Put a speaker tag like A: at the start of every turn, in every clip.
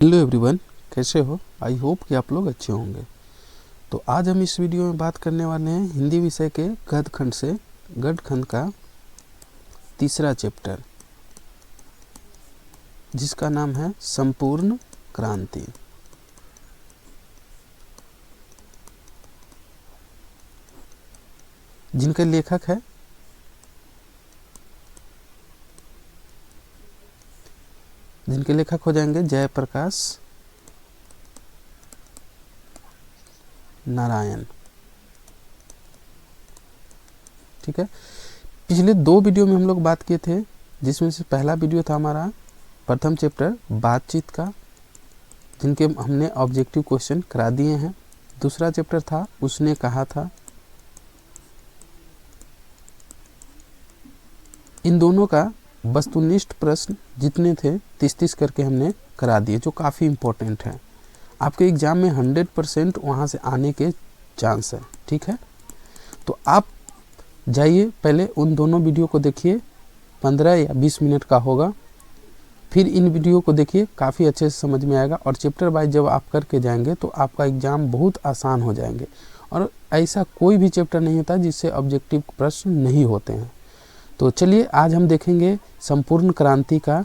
A: Hello everyone, कैसे हो? I hope कि आप लोग अच्छे होंगे। तो आज हम इस वीडियो में बात करने वाले हैं हिंदी विषय के गद्य खंड का तीसरा चैप्टर, जिसका नाम है संपूर्ण क्रांति। जिनके लेखक हो जाएंगे जयप्रकाश नारायण। ठीक है, पिछले दो वीडियो में हम लोग बात किए थे, जिसमें से पहला वीडियो था हमारा प्रथम चैप्टर बातचीत का, जिनके हमने ऑब्जेक्टिव क्वेश्चन करा दिए हैं। दूसरा चैप्टर था उसने कहा था। इन दोनों का वस्तुनिष्ठ प्रश्न जितने थे 30-30 करके हमने करा दिए, जो काफ़ी इम्पोर्टेंट है। आपके एग्ज़ाम में 100% वहाँ से आने के चांस है। ठीक है, तो आप जाइए, पहले उन दोनों वीडियो को देखिए, 15 या 20 मिनट का होगा। फिर इन वीडियो को देखिए, काफ़ी अच्छे से समझ में आएगा। और चैप्टर वाइज जब आप करके जाएंगे तो आपका एग्ज़ाम बहुत आसान हो जाएंगे। और ऐसा कोई भी चैप्टर नहीं होता जिससे ऑब्जेक्टिव प्रश्न नहीं होते हैं। तो चलिए आज हम देखेंगे संपूर्ण क्रांति का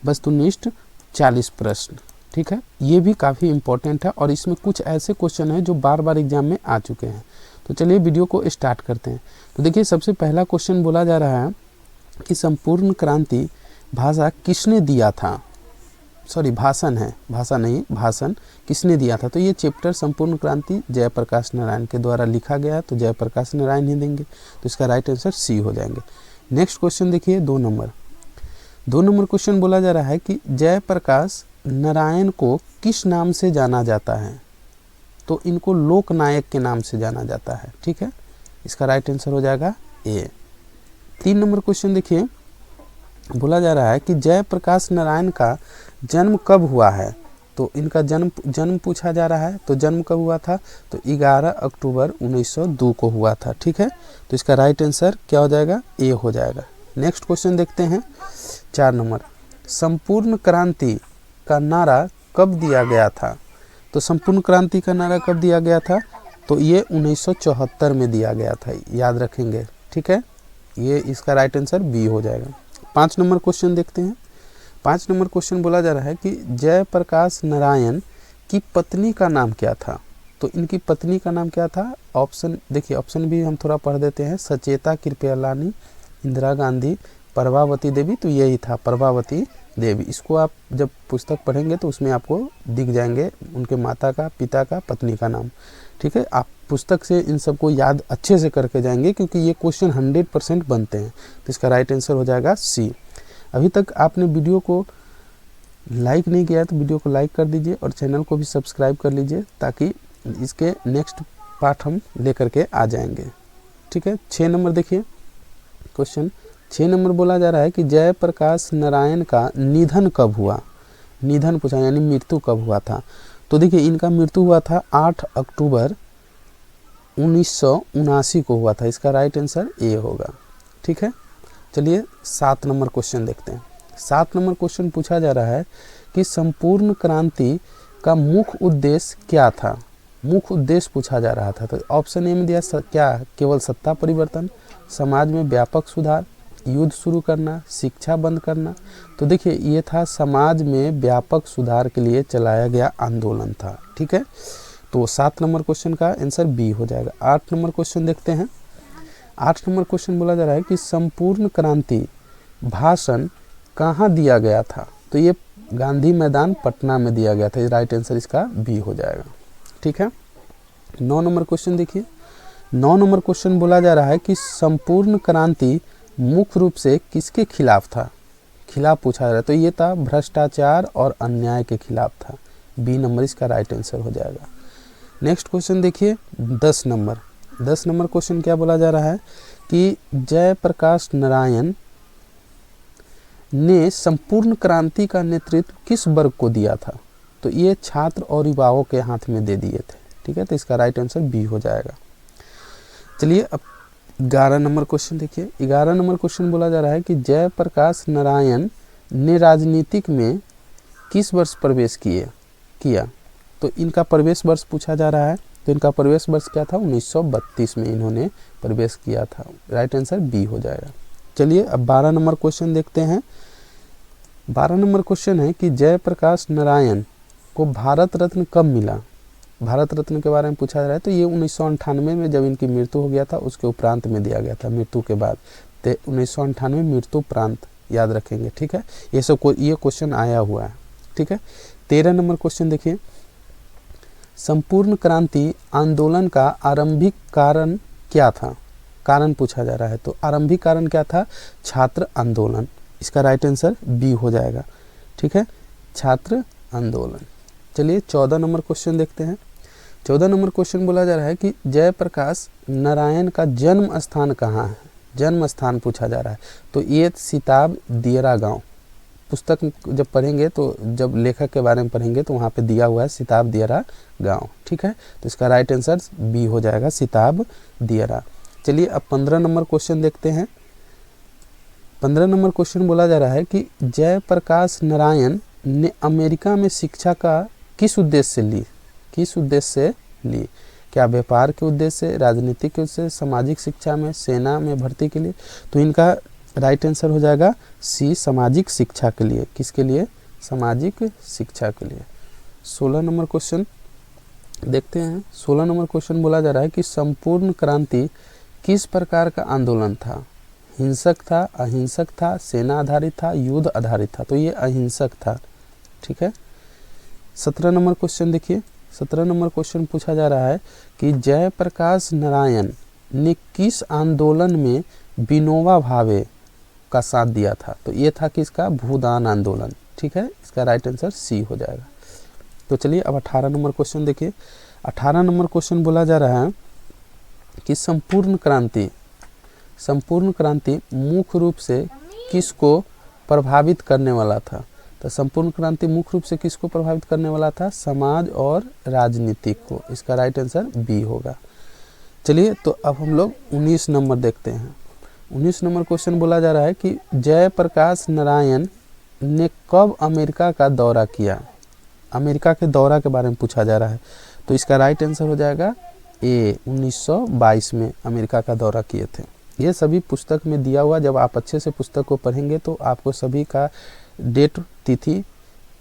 A: वस्तुनिष्ठ 40 प्रश्न। ठीक है, ये भी काफ़ी इम्पोर्टेंट है और इसमें कुछ ऐसे क्वेश्चन हैं जो बार बार एग्जाम में आ चुके हैं। तो चलिए वीडियो को स्टार्ट करते हैं। तो देखिए, सबसे पहला क्वेश्चन बोला जा रहा है कि संपूर्ण क्रांति भाषा किसने दिया था। सॉरी, भाषण है, भाषा नहीं, भाषण किसने दिया था। तो ये चैप्टर संपूर्ण क्रांति जयप्रकाश नारायण के द्वारा लिखा गया है, तो जयप्रकाश नारायण ही देंगे। तो इसका राइट आंसर सी हो जाएंगे। नेक्स्ट क्वेश्चन देखिए, 2 नंबर क्वेश्चन बोला जा रहा है कि जयप्रकाश नारायण को किस नाम से जाना जाता है। तो इनको लोकनायक के नाम से जाना जाता है। ठीक है, इसका राइट आंसर हो जाएगा ए। 3 नंबर क्वेश्चन देखिए, बोला जा रहा है कि जयप्रकाश नारायण का जन्म कब हुआ है। तो इनका जन्म पूछा जा रहा है। तो जन्म कब हुआ था, तो 11 अक्टूबर 1902 को हुआ था। ठीक है, तो इसका राइट आंसर क्या हो जाएगा, ए हो जाएगा। नेक्स्ट क्वेश्चन देखते हैं, 4 नंबर, संपूर्ण क्रांति का नारा कब दिया गया था। तो संपूर्ण क्रांति का नारा कब दिया गया था, तो ये 1974 में दिया गया था, याद रखेंगे। ठीक है, ये इसका राइट आंसर बी हो जाएगा। 5 नंबर क्वेश्चन देखते हैं। 5 नंबर क्वेश्चन बोला जा रहा है कि जयप्रकाश नारायण की पत्नी का नाम क्या था। तो इनकी पत्नी का नाम क्या था। ऑप्शन देखिए, ऑप्शन भी हम थोड़ा पढ़ देते हैं। सचेता कृपलानी, इंदिरा गांधी, प्रभावती देवी। तो यही था, प्रभावती देवी। इसको आप जब पुस्तक पढ़ेंगे तो उसमें आपको दिख जाएंगे उनके माता का, पिता का, पत्नी का नाम। ठीक है, आप पुस्तक से इन सबको याद अच्छे से करके जाएंगे, क्योंकि ये क्वेश्चन 100% बनते हैं। तो इसका राइट आंसर हो जाएगा सी। अभी तक आपने वीडियो को लाइक नहीं किया है तो वीडियो को लाइक कर दीजिए और चैनल को भी सब्सक्राइब कर लीजिए, ताकि इसके नेक्स्ट पार्ट हम लेकर के आ जाएंगे। ठीक है, 6 नंबर देखिए क्वेश्चन। 6 नंबर बोला जा रहा है कि जयप्रकाश नारायण का निधन कब हुआ। निधन पूछा, यानी मृत्यु कब हुआ था। तो देखिए, इनका मृत्यु हुआ था 8 अक्टूबर 1979 को हुआ था। इसका राइट आंसर ए होगा। ठीक है, चलिए 7 नंबर क्वेश्चन देखते हैं। 7 नंबर क्वेश्चन पूछा जा रहा है कि संपूर्ण क्रांति का मुख्य उद्देश्य क्या था। मुख्य उद्देश्य पूछा जा रहा था। तो ऑप्शन ए में दिया क्या, केवल सत्ता परिवर्तन, समाज में व्यापक सुधार, युद्ध शुरू करना, शिक्षा बंद करना। तो देखिए, ये था समाज में व्यापक सुधार के लिए चलाया गया आंदोलन था। ठीक है, तो 7 नंबर क्वेश्चन का आंसर बी हो जाएगा। 8 नंबर क्वेश्चन देखते हैं। 8 नंबर क्वेश्चन बोला जा रहा है कि संपूर्ण क्रांति भाषण कहाँ दिया गया था। तो ये गांधी मैदान पटना में दिया गया था। राइट आंसर इसका बी हो जाएगा। ठीक है, 9 नंबर क्वेश्चन देखिए। 9 नंबर क्वेश्चन बोला जा रहा है कि संपूर्ण क्रांति मुख्य रूप से किसके खिलाफ था। खिलाफ पूछा जा रहा है। तो ये था भ्रष्टाचार और अन्याय के खिलाफ था। बी नंबर इसका राइट आंसर हो जाएगा। नेक्स्ट क्वेश्चन देखिए, 10 नंबर। 10 नंबर क्वेश्चन क्या बोला जा रहा है कि जयप्रकाश नारायण ने संपूर्ण क्रांति का नेतृत्व किस वर्ग को दिया था। तो ये छात्र और युवाओं के हाथ में दे दिए थे। ठीक है, तो इसका राइट आंसर बी हो जाएगा। चलिए अब 11 नंबर क्वेश्चन देखिए। 11 नंबर क्वेश्चन बोला जा रहा है कि जयप्रकाश नारायण ने राजनीतिक में किस वर्ष प्रवेश किया? तो इनका प्रवेश वर्ष पूछा जा रहा है, तो इनका प्रवेश वर्ष क्या था? 1932 में इन्होंने प्रवेश किया था। राइट आंसर बी हो जाएगा। चलिए अब 12 नंबर क्वेश्चन देखते हैं। 12 नंबर क्वेश्चन है कि जयप्रकाश नारायण को भारत रत्न कब मिला? भारत रत्न के बारे में पूछा जा रहा है। तो ये 1998 में जब इनकी मृत्यु हो गया था, उसके उपरांत में दिया गया था, मृत्यु के बाद। तो 1998 मृत्यु उपरांत याद रखेंगे, ठीक है। ये क्वेश्चन आया हुआ है, ठीक है। 13 नंबर क्वेश्चन देखिए, संपूर्ण क्रांति आंदोलन का आरंभिक कारण क्या था? कारण पूछा जा रहा है, तो आरंभिक कारण क्या था? छात्र आंदोलन। इसका राइट आंसर बी हो जाएगा, ठीक है, छात्र आंदोलन। चलिए 14 नंबर क्वेश्चन देखते हैं। 14 नंबर क्वेश्चन बोला जा रहा है कि जयप्रकाश नारायण का जन्म स्थान कहाँ है? जन्म स्थान पूछा जा रहा है। तो ये सिताब दियरा गांव, पुस्तक जब पढ़ेंगे तो जब लेखक के बारे में पढ़ेंगे तो वहाँ पे दिया हुआ है सिताब दियरा गांव, ठीक है। तो इसका राइट आंसर बी हो जाएगा, सिताब दियरा। चलिए अब 15 नंबर क्वेश्चन देखते हैं। 15 नंबर क्वेश्चन बोला जा रहा है कि जयप्रकाश नारायण ने अमेरिका में शिक्षा का किस उद्देश्य से ली? किस उद्देश्य से ली? क्या व्यापार के उद्देश्य से, राजनीतिक के उद्देश्य से, सामाजिक शिक्षा में, सेना में भर्ती के लिए? तो इनका राइट आंसर हो जाएगा सी, सामाजिक शिक्षा के लिए। किसके लिए? सामाजिक शिक्षा के लिए। 16 नंबर क्वेश्चन देखते हैं। 16 नंबर क्वेश्चन बोला जा रहा है कि संपूर्ण क्रांति किस प्रकार का आंदोलन था? हिंसक था, अहिंसक था, सेना आधारित था, युद्ध आधारित था? तो ये अहिंसक था, ठीक है। 17 नंबर क्वेश्चन देखिए। 17 नंबर क्वेश्चन पूछा जा रहा है कि जयप्रकाश नारायण ने किस आंदोलन में विनोबा भावे का साथ दिया था? तो ये था किसका? भूदान आंदोलन, ठीक है। इसका राइट आंसर सी हो जाएगा। तो चलिए अब 18 नंबर क्वेश्चन देखिए। 18 नंबर क्वेश्चन बोला जा रहा है कि संपूर्ण क्रांति मुख्य रूप से किसको प्रभावित करने वाला था? तो संपूर्ण क्रांति मुख्य रूप से किसको प्रभावित करने वाला था? समाज और राजनीतिक को। इसका राइट आंसर बी होगा। चलिए तो अब हम लोग 19 नंबर देखते हैं। 19 नंबर क्वेश्चन बोला जा रहा है कि जयप्रकाश नारायण ने कब अमेरिका का दौरा किया? अमेरिका के दौरा के बारे में पूछा जा रहा है। तो इसका राइट आंसर हो जाएगा ए, 1922 में अमेरिका का दौरा किए थे। ये सभी पुस्तक में दिया हुआ, जब आप अच्छे से पुस्तक को पढ़ेंगे तो आपको सभी का डेट, तिथि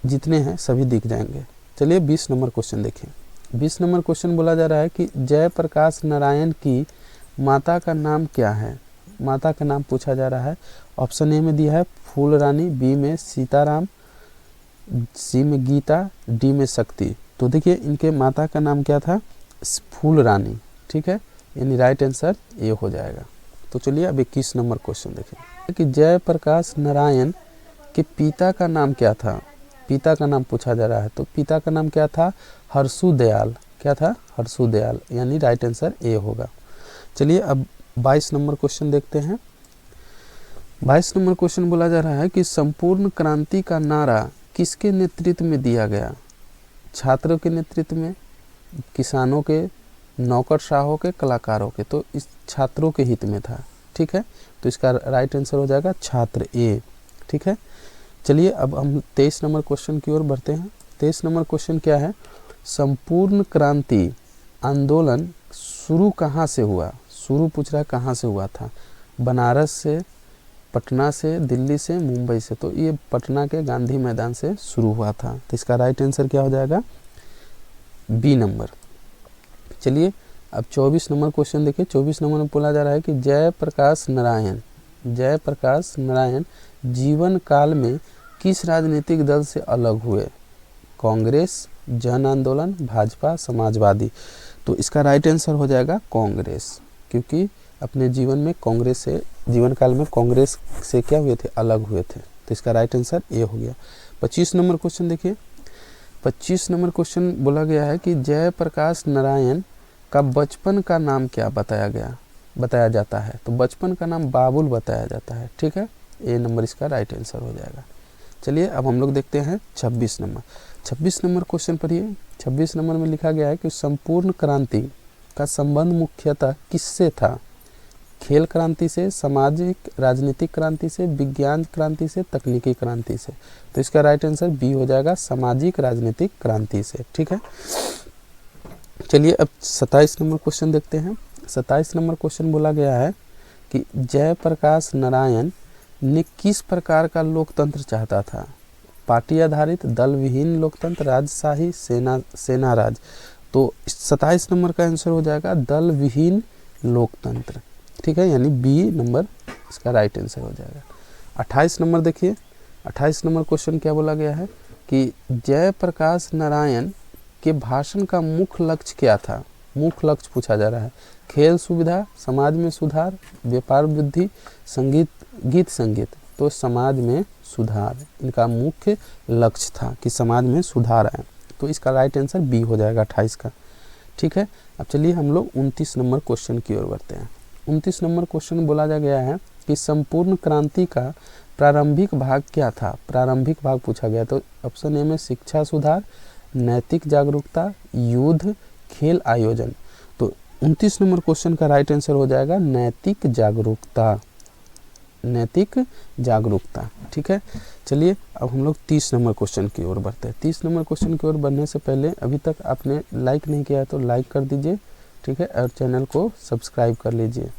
A: जितने हैं सभी दिख जाएंगे। चलिए 20 नंबर क्वेश्चन देखिए। 20 नंबर क्वेश्चन बोला जा रहा है कि जयप्रकाश नारायण की माता का नाम क्या है? माता का नाम पूछा जा रहा है। ऑप्शन ए में दिया है फूल रानी, बी में सीताराम, सी में गीता, डी में शक्ति। तो देखिए इनके माता का नाम क्या था? फूल रानी, ठीक है, यानी राइट आंसर ए हो जाएगा। तो चलिए अब 21 नंबर क्वेश्चन देखें कि जयप्रकाश नारायण के पिता का नाम क्या था? पिता का नाम पूछा जा रहा है। तो पिता का नाम क्या था? हरसु दयाल। क्या था? हरसु दयाल, यानी राइट आंसर ए होगा। चलिए अब 22 नंबर क्वेश्चन देखते हैं। 22 नंबर क्वेश्चन बोला जा रहा है कि संपूर्ण क्रांति का नारा किसके नेतृत्व में दिया गया? छात्रों के नेतृत्व में, किसानों के, नौकरशाहों के, कलाकारों के? तो इस छात्रों के हित में था, ठीक है। तो इसका राइट आंसर हो जाएगा छात्र ए, ठीक है। चलिए अब हम 23 नंबर क्वेश्चन की ओर बढ़ते हैं। 23 नंबर क्वेश्चन क्या है? संपूर्ण क्रांति आंदोलन शुरू कहाँ से हुआ? शुरू पूछ रहा है कहाँ से हुआ था? बनारस से, पटना से, दिल्ली से, मुंबई से? तो ये पटना के गांधी मैदान से शुरू हुआ था। तो इसका राइट आंसर क्या हो जाएगा? B number. चलिए अब 24 नंबर क्वेश्चन देखिए। 24 नंबर में बोला जा रहा है कि जयप्रकाश नारायण जीवन काल में किस राजनीतिक दल से अलग हुए? कांग्रेस, जन आंदोलन, भाजपा, समाजवादी? तो इसका राइट आंसर हो जाएगा कांग्रेस, क्योंकि अपने जीवन में कांग्रेस से, जीवन काल में कांग्रेस से क्या हुए थे? अलग हुए थे। तो इसका राइट आंसर ए हो गया। 25 नंबर क्वेश्चन देखिए। 25 नंबर क्वेश्चन बोला गया है कि जयप्रकाश नारायण का बचपन का नाम क्या बताया जाता है? तो बचपन का नाम बाबुल बताया जाता है, ठीक है। ए नंबर इसका राइट आंसर हो जाएगा। चलिए अब हम लोग देखते हैं 26 नंबर। 26 नंबर क्वेश्चन पढ़िए। 26 नंबर में लिखा गया है कि संपूर्ण क्रांति का संबंध मुख्यतः किससे था? खेल क्रांति से, सामाजिक राजनीतिक क्रांति से, विज्ञान क्रांति से, तकनीकी क्रांति से। तो इसका राइट आंसर बी हो जाएगा, सामाजिक राजनीतिक क्रांति से। ठीक है, चलिए अब 27 नंबर क्वेश्चन देखते हैं। 27 नंबर क्वेश्चन बोला गया है कि जयप्रकाश नारायण ने किस प्रकार का लोकतंत्र चाहता था? पार्टी आधारित, दल विहीन लोकतंत्र, राजशाही, सेना राज। तो 27 नंबर का आंसर हो जाएगा दल विहीन लोकतंत्र। ठीक है, यानी बी नंबर इसका राइट आंसर हो जाएगा। 28 नंबर देखिए, 28 नंबर क्वेश्चन क्या बोला गया है कि जयप्रकाश नारायण के भाषण का मुख्य लक्ष्य क्या था? मुख्य लक्ष्य पूछा जा रहा है। खेल सुविधा, समाज में सुधार, व्यापार वृद्धि, गीत संगीत। तो समाज में सुधार इनका मुख्य लक्ष्य था कि समाज में सुधार आए। तो इसका राइट आंसर बी हो जाएगा 28 का। ठीक है, अब चलिए हम लोग 29 नंबर क्वेश्चन की ओर बढ़ते हैं। 29 नंबर क्वेश्चन बोला जा गया है कि संपूर्ण क्रांति का प्रारंभिक भाग क्या था? प्रारंभिक भाग पूछा गया। तो ऑप्शन ए में शिक्षा सुधार, नैतिक जागरूकता, युद्ध, खेल आयोजन। तो 29 नंबर क्वेश्चन का राइट आंसर हो जाएगा नैतिक जागरूकता, नैतिक जागरूकता। ठीक है, चलिए अब हम लोग 30 नंबर क्वेश्चन की ओर बढ़ते हैं। 30 नंबर क्वेश्चन की ओर बढ़ने से पहले अभी तक आपने लाइक नहीं किया है तो लाइक कर दीजिए। ठीक है, और चैनल को सब्सक्राइब कर लीजिए।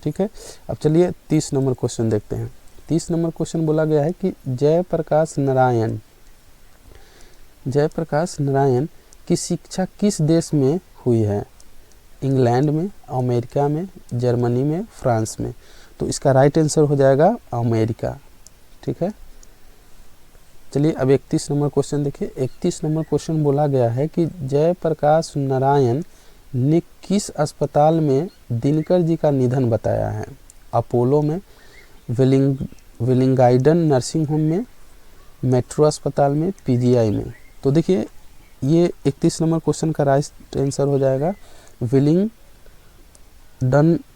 A: ठीक है, अब चलिए 30 नंबर क्वेश्चन देखते हैं। 30 नंबर क्वेश्चन बोला गया है कि जयप्रकाश नारायण की शिक्षा किस देश में हुई है? इंग्लैंड में, अमेरिका में, जर्मनी में, फ्रांस में। तो इसका राइट आंसर हो जाएगा अमेरिका। ठीक है, चलिए अब 31 नंबर क्वेश्चन देखिए। 31 नंबर क्वेश्चन बोला गया है कि जयप्रकाश नारायण ने किस अस्पताल में दिनकर जी का निधन बताया है? अपोलो में, विलिंगाइडन नर्सिंग होम में, मेट्रो अस्पताल में, पीजीआई में। तो देखिए ये 31 नंबर क्वेश्चन का राइट आंसर हो जाएगा विलिंगडन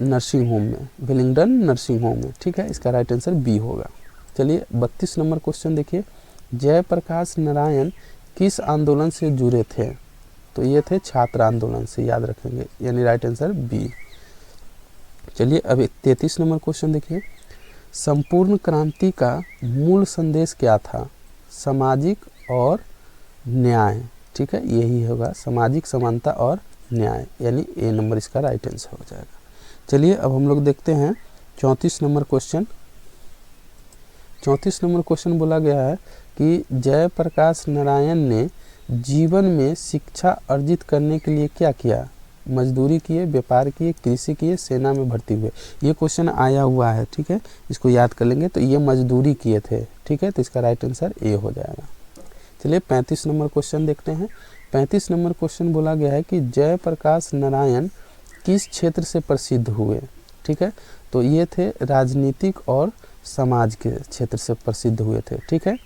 A: नर्सिंग होम में, विलिंगडन नर्सिंग होम में। ठीक है, इसका राइट आंसर बी होगा। चलिए 32 नंबर क्वेश्चन देखिए। जयप्रकाश नारायण किस आंदोलन से जुड़े थे? तो ये थे छात्र आंदोलन से, याद रखेंगे, यानी राइट आंसर बी। चलिए अब 33 नंबर क्वेश्चन देखिए। संपूर्ण क्रांति का मूल संदेश क्या था? सामाजिक और न्याय। ठीक है, यही होगा, सामाजिक समानता और न्याय, यानी ए नंबर इसका राइट आंसर हो जाएगा। चलिए अब हम लोग देखते हैं 34 नंबर क्वेश्चन। 34 नंबर क्वेश्चन बोला गया है कि जयप्रकाश नारायण ने जीवन में शिक्षा अर्जित करने के लिए क्या किया? मजदूरी किए, व्यापार किए, कृषि किए, सेना में भर्ती हुए। ये क्वेश्चन आया हुआ है। ठीक है, इसको याद कर लेंगे। तो ये मजदूरी किए थे। ठीक है, तो इसका राइट आंसर ए हो जाएगा। चलिए 35 नंबर क्वेश्चन देखते हैं। 35 नंबर क्वेश्चन बोला गया है कि जयप्रकाश नारायण किस क्षेत्र से प्रसिद्ध हुए? ठीक है, तो ये थे राजनीतिक और समाज के क्षेत्र से प्रसिद्ध हुए थे। ठीक है,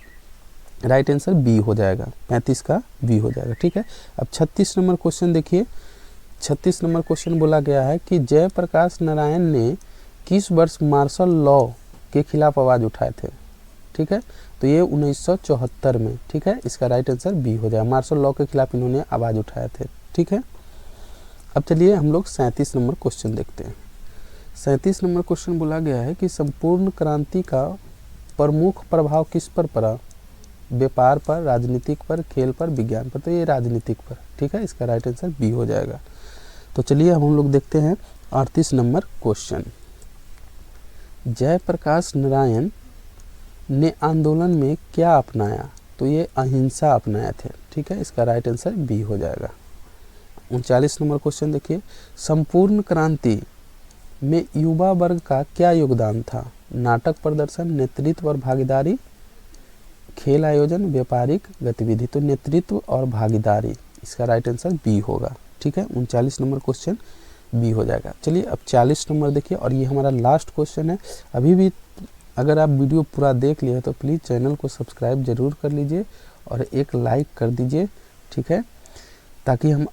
A: राइट आंसर बी हो जाएगा, 35 का बी हो जाएगा। ठीक है, अब 36 नंबर क्वेश्चन देखिए। 36 नंबर क्वेश्चन बोला गया है कि जयप्रकाश नारायण ने किस वर्ष मार्शल लॉ के खिलाफ आवाज़ उठाए थे? ठीक है, तो ये 1974 में। ठीक है, इसका राइट आंसर बी हो जाएगा, मार्शल लॉ के खिलाफ इन्होंने आवाज़ उठाए थे। ठीक है, अब चलिए हम लोग 37 नंबर क्वेश्चन देखते हैं। 37 नंबर क्वेश्चन बोला गया है कि संपूर्ण क्रांति का प्रमुख प्रभाव किस पर पड़ा? व्यापार पर, राजनीतिक पर, खेल पर, विज्ञान पर। तो ये राजनीतिक पर। ठीक है, इसका राइट आंसर बी हो जाएगा। तो चलिए अब हम लोग देखते हैं 38 नंबर क्वेश्चन। जयप्रकाश नारायण ने आंदोलन में क्या अपनाया? तो ये अहिंसा अपनाए थे। ठीक है, इसका राइट आंसर बी हो जाएगा। 39 नंबर क्वेश्चन देखिए। संपूर्ण क्रांति में युवा वर्ग का क्या योगदान था? नाटक प्रदर्शन, नेतृत्व और भागीदारी, खेल आयोजन, व्यापारिक गतिविधि। तो नेतृत्व और भागीदारी, इसका राइट आंसर बी होगा। ठीक है, 39 नंबर क्वेश्चन बी हो जाएगा। चलिए अब 40 नंबर देखिए, और ये हमारा लास्ट क्वेश्चन है। अभी भी अगर आप वीडियो पूरा देख लिए तो प्लीज़ चैनल को सब्सक्राइब जरूर कर लीजिए और एक लाइक कर दीजिए। ठीक है, ताकि हम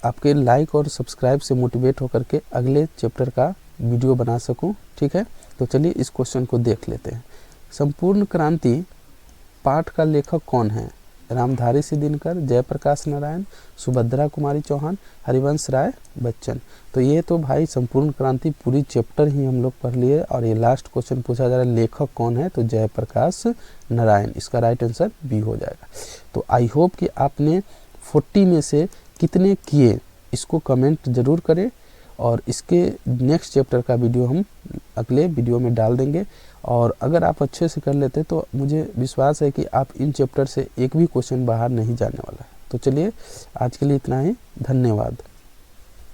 A: आपके लाइक और सब्सक्राइब से मोटिवेट होकर के अगले चैप्टर का वीडियो बना सकूं। ठीक है, तो चलिए इस क्वेश्चन को देख लेते हैं। संपूर्ण क्रांति पाठ का लेखक कौन है? रामधारी सिंह दिनकर, जयप्रकाश नारायण, सुभद्रा कुमारी चौहान, हरिवंश राय बच्चन। तो ये तो भाई संपूर्ण क्रांति पूरी चैप्टर ही हम लोग पढ़ लिए। और ये लास्ट क्वेश्चन पूछा जा रहा है लेखक कौन है, तो जयप्रकाश नारायण, इसका राइट आंसर बी हो जाएगा। तो आई होप कि आपने 40 में से कितने किए, इसको कमेंट जरूर करें। और इसके नेक्स्ट चैप्टर का वीडियो हम अगले वीडियो में डाल देंगे। और अगर आप अच्छे से कर लेते तो मुझे विश्वास है कि आप इन चैप्टर से एक भी क्वेश्चन बाहर नहीं जाने वाला है। तो चलिए आज के लिए इतना ही, धन्यवाद।